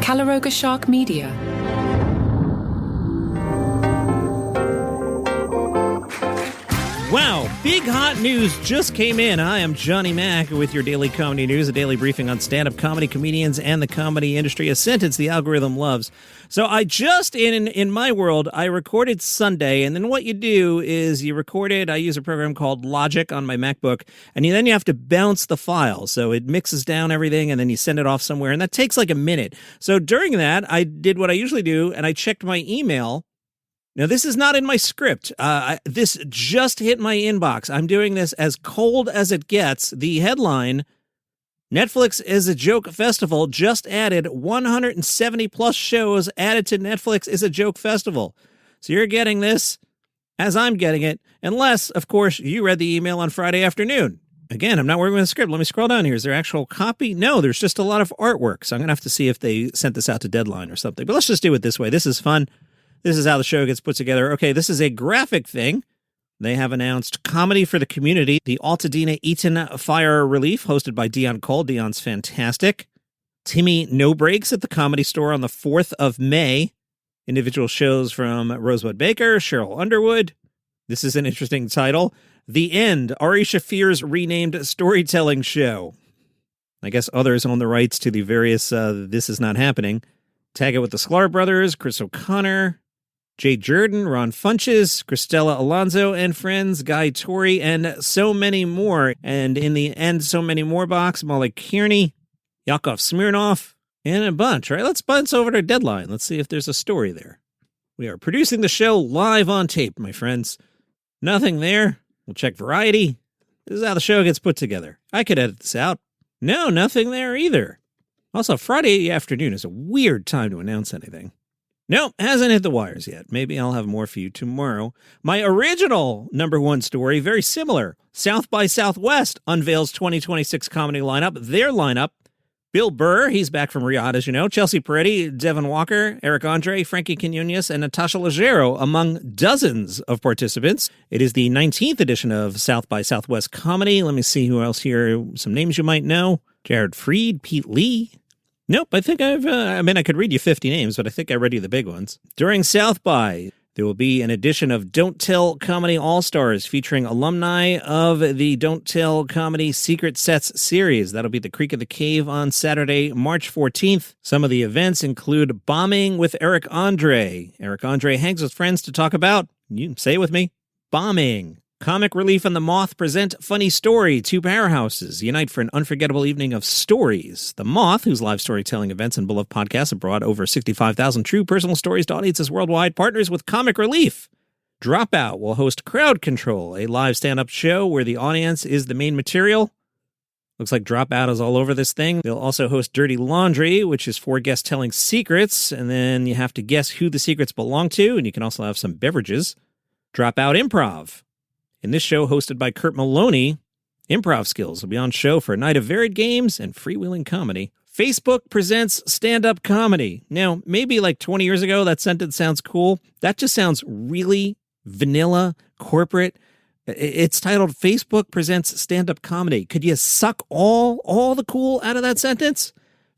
Calaroga Shark Media. Wow, big hot news just came in. I am Johnny Mac with your daily comedy news, a daily briefing on stand-up comedy, comedians, and the comedy industry, a sentence the algorithm loves. So I just, in my world, I recorded Sunday, and then what you do is you record it. I use a program called Logic on my MacBook, and then you have to bounce the file. So it mixes down everything, and then you send it off somewhere, and that takes like a minute. So during that, I did what I usually do, and I checked my email. Now, this is not in my script. This just hit my inbox. I'm doing this as cold as it gets. The headline, Netflix is a Joke Festival, just added 170 plus shows added to Netflix is a Joke Festival. So you're getting this as I'm getting it, unless, of course, you read the email on Friday afternoon. Again, I'm not working with a script. Let me scroll down here. Is there actual copy? No, there's just a lot of artwork. So I'm going to have to see if they sent this out to Deadline or something. But let's just do it this way. This is fun. This is how the show gets put together. Okay, this is a graphic thing. They have announced Comedy for the Community, the Altadena Eaton Fire Relief, hosted by Dion Cole. Dion's fantastic. Timmy No Breaks at the Comedy Store on the 4th of May. Individual shows from Rosebud Baker, Cheryl Underwood. This is an interesting title. The End, Ari Shafir's renamed storytelling show. I guess others own the rights to the various This Is Not Happening. Tag it with the Sklar Brothers, Chris O'Connor, Jay Jordan, Ron Funches, Christella Alonso and friends, Guy Torrey, and so many more. And in the end, so many more box, Molly Kearney, Yakov Smirnoff, and a bunch. All right, let's bounce over to Deadline. Let's see if there's a story there. We are producing the show live on tape, my friends. Nothing there. We'll check Variety. This is how the show gets put together. I could edit this out. No, nothing there either. Also, Friday afternoon is a weird time to announce anything. Nope, hasn't hit the wires yet. Maybe I'll have more for you tomorrow. My original number one story, very similar. South by Southwest unveils 2026 comedy lineup. Their lineup, Bill Burr, he's back from Riyadh, as you know, Chelsea Peretti, Devin Walker, Eric Andre, Frankie Quinones, and Natasha Leggero, among dozens of participants. It is the 19th edition of South by Southwest Comedy. Let me see who else here. Some names you might know. Jared Freed, Pete Lee. Nope, I think I could read you 50 names, but I think I read you the big ones. During South by, there will be an edition of Don't Tell Comedy All-Stars featuring alumni of the Don't Tell Comedy Secret Sets series. That'll be at the Creek of the Cave on Saturday, March 14th. Some of the events include Bombing with Eric Andre. Eric Andre hangs with friends to talk about, you say it with me, bombing. Comic Relief and The Moth present Funny Story. Two powerhouses unite for an unforgettable evening of stories. The Moth, whose live storytelling events and beloved podcasts have brought over 65,000 true personal stories to audiences worldwide, partners with Comic Relief. Dropout will host Crowd Control, a live stand-up show where the audience is the main material. Looks like Dropout is all over this thing. They'll also host Dirty Laundry, which is 4 guests telling secrets, and then you have to guess who the secrets belong to, and you can also have some beverages. Dropout Improv. In this show, hosted by Kurt Maloney, improv skills will be on show for a night of varied games and freewheeling comedy. Facebook presents stand-up comedy. Now, maybe like 20 years ago, that sentence sounds cool. That just sounds really vanilla, corporate. It's titled Facebook presents stand-up comedy. Could you suck all the cool out of that sentence?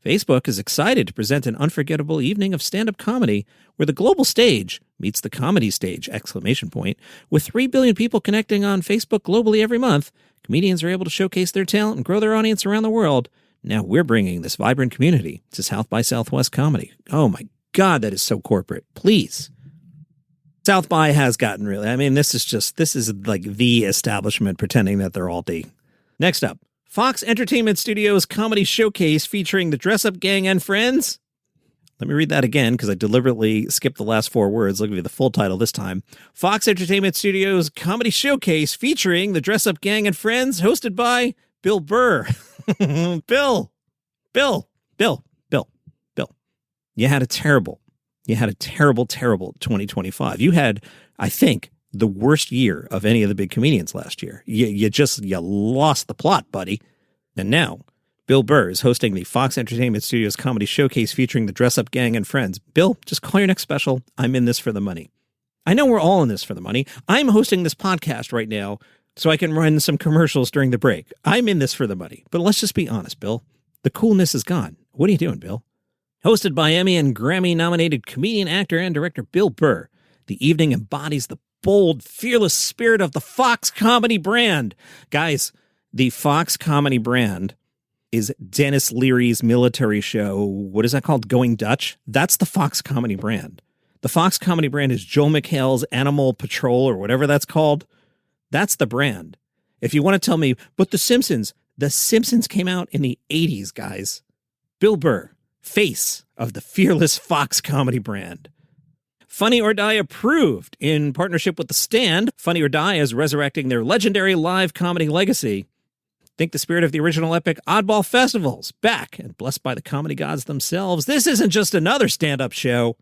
Facebook is excited to present an unforgettable evening of stand-up comedy where the global stage meets the comedy stage, ! With 3 billion people connecting on Facebook globally every month, comedians are able to showcase their talent and grow their audience around the world. Now we're bringing this vibrant community to South by Southwest Comedy. Oh my God, that is so corporate. Please. South by has gotten really, this is like the establishment pretending that they're all D. Next up. Fox Entertainment Studios Comedy Showcase featuring the Dress Up Gang and Friends. Let me read that again because I deliberately skipped the last 4 words. I'll give you the full title this time. Fox Entertainment Studios Comedy Showcase featuring the Dress Up Gang and Friends, hosted by Bill Burr. Bill. You had a terrible 2025. You had, I think, the worst year of any of the big comedians last year. You lost the plot, buddy. And now, Bill Burr is hosting the Fox Entertainment Studios Comedy Showcase featuring the Dress Up Gang and Friends. Bill, just call your next special. I'm in this for the money. I know we're all in this for the money. I'm hosting this podcast right now so I can run some commercials during the break. I'm in this for the money. But let's just be honest, Bill. The coolness is gone. What are you doing, Bill? Hosted by Emmy and Grammy-nominated comedian, actor, and director Bill Burr, the evening embodies the bold, fearless spirit of the Fox comedy brand. Guys, the Fox comedy brand is Dennis Leary's military show. What is that called? Going Dutch? That's the Fox comedy brand. The Fox comedy brand is Joel McHale's Animal Patrol or whatever that's called. That's the brand. If you want to tell me, but The Simpsons came out in the 80s, guys. Bill Burr, face of the fearless Fox comedy brand. Funny or Die approved in partnership with The Stand. Funny or Die is resurrecting their legendary live comedy legacy. Think the spirit of the original epic Oddball Festival's back and blessed by the comedy gods themselves. This isn't just another stand-up show.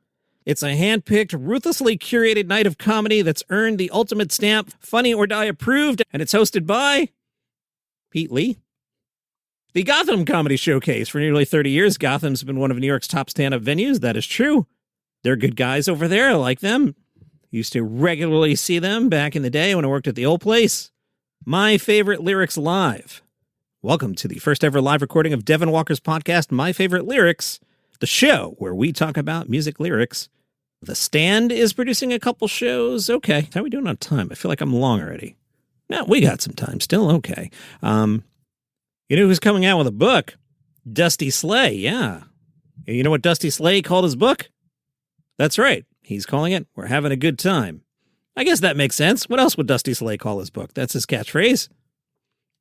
It's a hand-picked, ruthlessly curated night of comedy that's earned the ultimate stamp, Funny or Die approved, and it's hosted by Pete Lee. The Gotham Comedy Showcase. For nearly 30 years, Gotham's been one of New York's top stand-up venues. That is true. They're good guys over there. I like them. Used to regularly see them back in the day when I worked at the old place. My Favorite Lyrics Live. Welcome to the first ever live recording of Devin Walker's podcast, My Favorite Lyrics, the show where we talk about music lyrics. The Stand is producing a couple shows. Okay. How are we doing on time? I feel like I'm long already. No, we got some time still. Okay. You know who's coming out with a book? Dusty Slay, yeah. You know what Dusty Slay called his book? That's right. He's calling it We're Having a Good Time. I guess that makes sense. What else would Dusty Slay call his book? That's his catchphrase.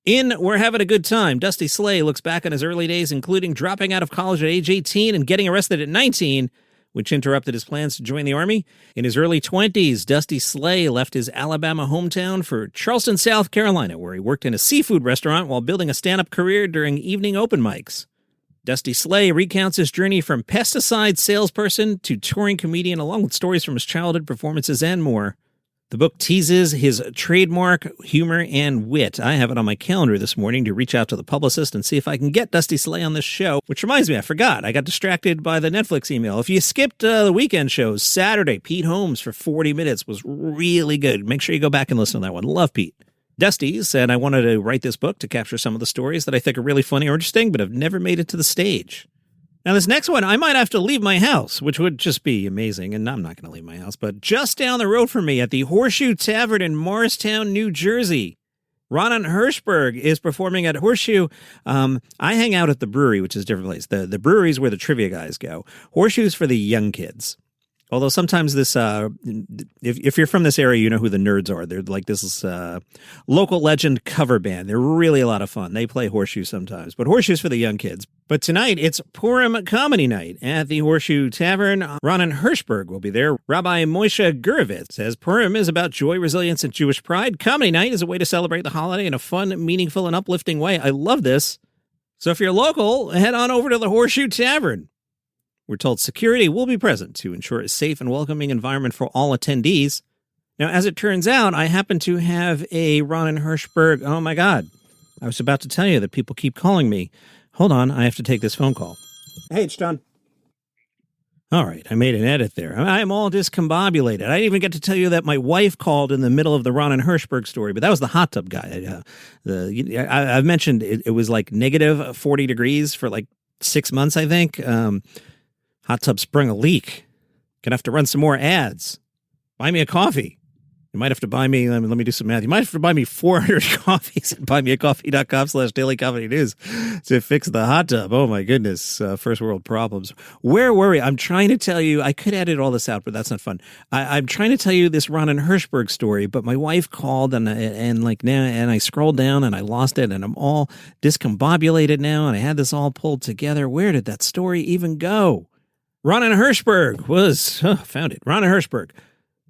In We're Having a Good Time, Dusty Slay looks back on his early days, including dropping out of college at age 18 and getting arrested at 19, which interrupted his plans to join the Army. In his early 20s, Dusty Slay left his Alabama hometown for Charleston, South Carolina, where he worked in a seafood restaurant while building a stand-up career during evening open mics. Dusty Slay recounts his journey from pesticide salesperson to touring comedian, along with stories from his childhood performances and more. The book teases his trademark humor and wit. I have it on my calendar this morning to reach out to the publicist and see if I can get Dusty Slay on this show, which reminds me, I forgot. I got distracted by the Netflix email. If you skipped the weekend shows, Saturday, Pete Holmes for 40 minutes was really good. Make sure you go back and listen to that one. Love Pete. Dusty said, I wanted to write this book to capture some of the stories that I think are really funny or interesting, but have never made it to the stage. Now, this next one, I might have to leave my house, which would just be amazing, and I'm not going to leave my house, but just down the road from me at the Horseshoe Tavern in Morristown, New Jersey, Ronan Hirschberg is performing at Horseshoe. I hang out at the brewery, which is a different place. The brewery is where the trivia guys go. Horseshoe's for the young kids. Although sometimes this, if you're from this area, you know who the nerds are. They're like this local legend cover band. They're really a lot of fun. They play Horseshoe sometimes, but Horseshoe's for the young kids. But tonight, it's Purim Comedy Night at the Horseshoe Tavern. Ronan Hirschberg will be there. Rabbi Moshe Gurevitz says Purim is about joy, resilience, and Jewish pride. Comedy Night is a way to celebrate the holiday in a fun, meaningful, and uplifting way. I love this. So if you're local, head on over to the Horseshoe Tavern. We're told security will be present to ensure a safe and welcoming environment for all attendees. Now, as it turns out, I happen to have a Ronan Hirschberg. Oh, my God. I was about to tell you that people keep calling me. Hold on. I have to take this phone call. Hey, it's John. All right. I made an edit there. I'm all discombobulated. I didn't even get to tell you that my wife called in the middle of the Ronan Hirschberg story, but that was the hot tub guy. I've mentioned it was like negative 40 degrees for like 6 months, I think. Hot tub sprung a leak. Gonna have to run some more ads. Buy me a coffee. You might have to buy me, let me do some math. You might have to buy me 400 coffees at buymeacoffee.com/dailycomedynews to fix the hot tub. Oh my goodness. First world problems. Where were we? I'm trying to tell you, I could edit all this out, but that's not fun. I'm trying to tell you this Ronan Hirschberg story, but my wife called and I scrolled down and I lost it and I'm all discombobulated now and I had this all pulled together. Where did that story even go? Ronan Hirschberg was, found it. Ronan Hirschberg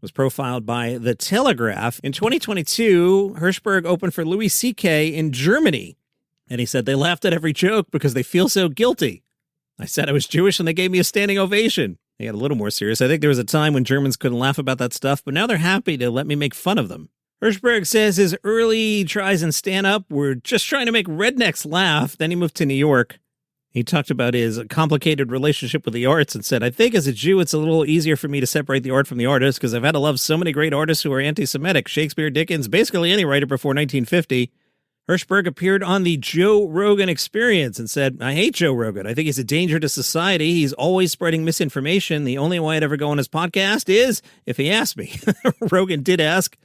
was profiled by The Telegraph. In 2022, Hirschberg opened for Louis C.K. in Germany. And he said they laughed at every joke because they feel so guilty. I said I was Jewish and they gave me a standing ovation. They got a little more serious. I think there was a time when Germans couldn't laugh about that stuff, but now they're happy to let me make fun of them. Hirschberg says his early tries in stand-up were just trying to make rednecks laugh. Then he moved to New York. He talked about his complicated relationship with the arts and said, I think as a Jew, it's a little easier for me to separate the art from the artist because I've had to love so many great artists who are anti-Semitic. Shakespeare, Dickens, basically any writer before 1950. Hirschberg appeared on the Joe Rogan Experience and said, I hate Joe Rogan. I think he's a danger to society. He's always spreading misinformation. The only way I'd ever go on his podcast is if he asked me. Rogan did ask.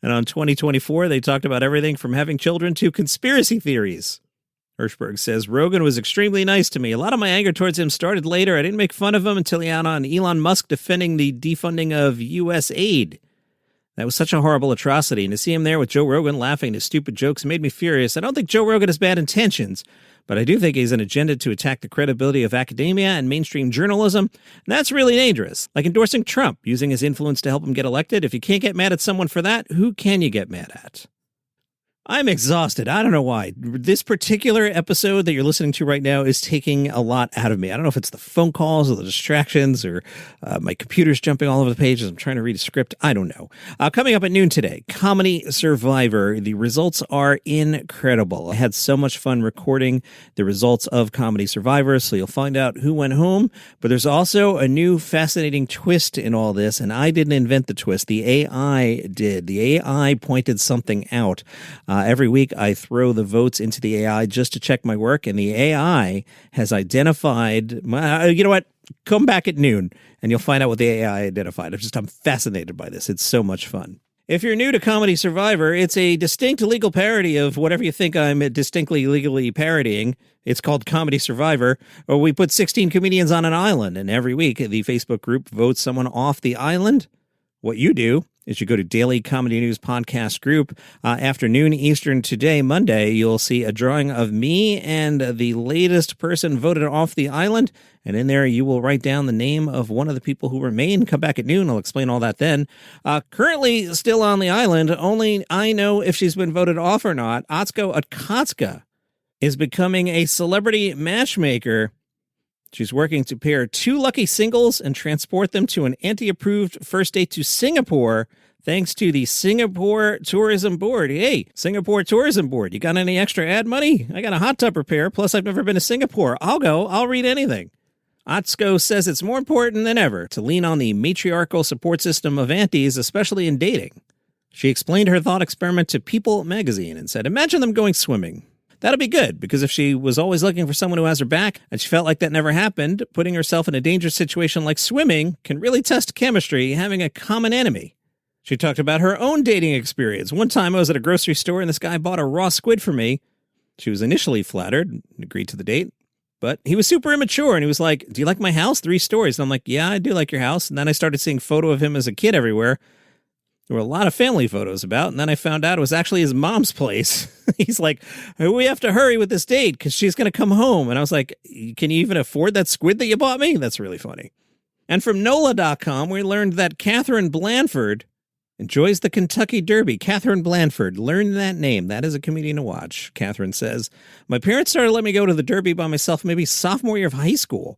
And on 2024, they talked about everything from having children to conspiracy theories. Hirschberg says, Rogan was extremely nice to me. A lot of my anger towards him started later. I didn't make fun of him until he out on Elon Musk defending the defunding of U.S. aid. That was such a horrible atrocity, and to see him there with Joe Rogan laughing at his stupid jokes made me furious. I don't think Joe Rogan has bad intentions, but I do think he has an agenda to attack the credibility of academia and mainstream journalism, and that's really dangerous. Like endorsing Trump, using his influence to help him get elected. If you can't get mad at someone for that, who can you get mad at? I'm exhausted. I don't know why. This particular episode that you're listening to right now is taking a lot out of me. I don't know if it's the phone calls or the distractions or my computer's jumping all over the pages. I'm trying to read a script. I don't know. Coming up at noon today, Comedy Survivor. The results are incredible. I had so much fun recording the results of Comedy Survivor, so you'll find out who went home. But there's also a new fascinating twist in all this, and I didn't invent the twist. The AI did. The AI pointed something out. Every week, I throw the votes into the AI just to check my work, and the AI has identified, you know what? Come back at noon, and you'll find out what the AI identified. I'm fascinated by this. It's so much fun. If you're new to Comedy Survivor, it's a distinct legal parody of whatever you think I'm distinctly legally parodying. It's called Comedy Survivor, or we put 16 comedians on an island, and every week, the Facebook group votes someone off the island. What you do is you go to Daily Comedy News Podcast Group. Afternoon Eastern today, Monday, you'll see a drawing of me and the latest person voted off the island. And in there, you will write down the name of one of the people who remain. Come back at noon. I'll explain all that then. Currently still on the island, only I know if she's been voted off or not. Atsuko is becoming a celebrity matchmaker. She's working to pair two lucky singles and transport them to an anti-approved first date to Singapore, thanks to the Singapore Tourism Board. Hey, Singapore Tourism Board, you got any extra ad money? I got a hot tub repair, plus I've never been to Singapore. I'll go. I'll read anything. Atsuko says it's more important than ever to lean on the matriarchal support system of aunties, especially in dating. She explained her thought experiment to People magazine and said, imagine them going swimming. That'll be good, because if she was always looking for someone who has her back and she felt like that never happened, putting herself in a dangerous situation like swimming can really test chemistry, having a common enemy. She talked about her own dating experience. One time I was at a grocery store and this guy bought a raw squid for me. She was initially flattered and agreed to the date, but he was super immature and he was like, do you like my house? 3 stories. And I'm like, yeah, I do like your house. And then I started seeing photo of him as a kid everywhere. There were a lot of family photos about, and then I found out it was actually his mom's place. He's like, we have to hurry with this date because she's going to come home. And I was like, can you even afford that squid that you bought me? That's really funny. And from NOLA.com, we learned that Katherine Blandford enjoys the Kentucky Derby. Katherine Blandford, learn that name. That is a comedian to watch, Katherine says. My parents started letting me go to the Derby by myself maybe sophomore year of high school.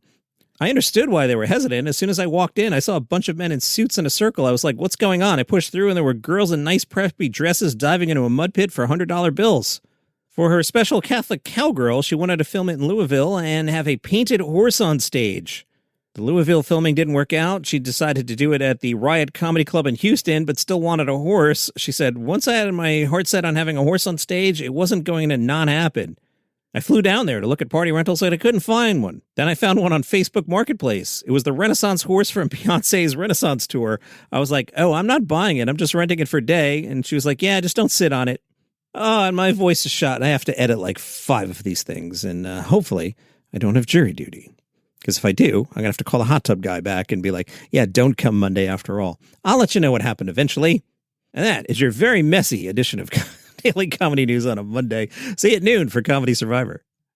I understood why they were hesitant. As soon as I walked in, I saw a bunch of men in suits in a circle. I was like, what's going on? I pushed through, and there were girls in nice preppy dresses diving into a mud pit for $100 bills. For her special Catholic cowgirl, she wanted to film it in Louisville and have a painted horse on stage. The Louisville filming didn't work out. She decided to do it at the Riot Comedy Club in Houston, but still wanted a horse. She said, once I had my heart set on having a horse on stage, it wasn't going to not happen. I flew down there to look at party rentals and I couldn't find one. Then I found one on Facebook Marketplace. It was the Renaissance horse from Beyonce's Renaissance tour. I was like, oh, I'm not buying it. I'm just renting it for a day. And she was like, yeah, just don't sit on it. Oh, and my voice is shot. I have to edit like 5 of these things. And hopefully I don't have jury duty. Because if I do, I'm going to have to call the hot tub guy back and be like, yeah, don't come Monday after all. I'll let you know what happened eventually. And that is your very messy edition of Daily Comedy News on a Monday. See you at noon for Comedy Survivor.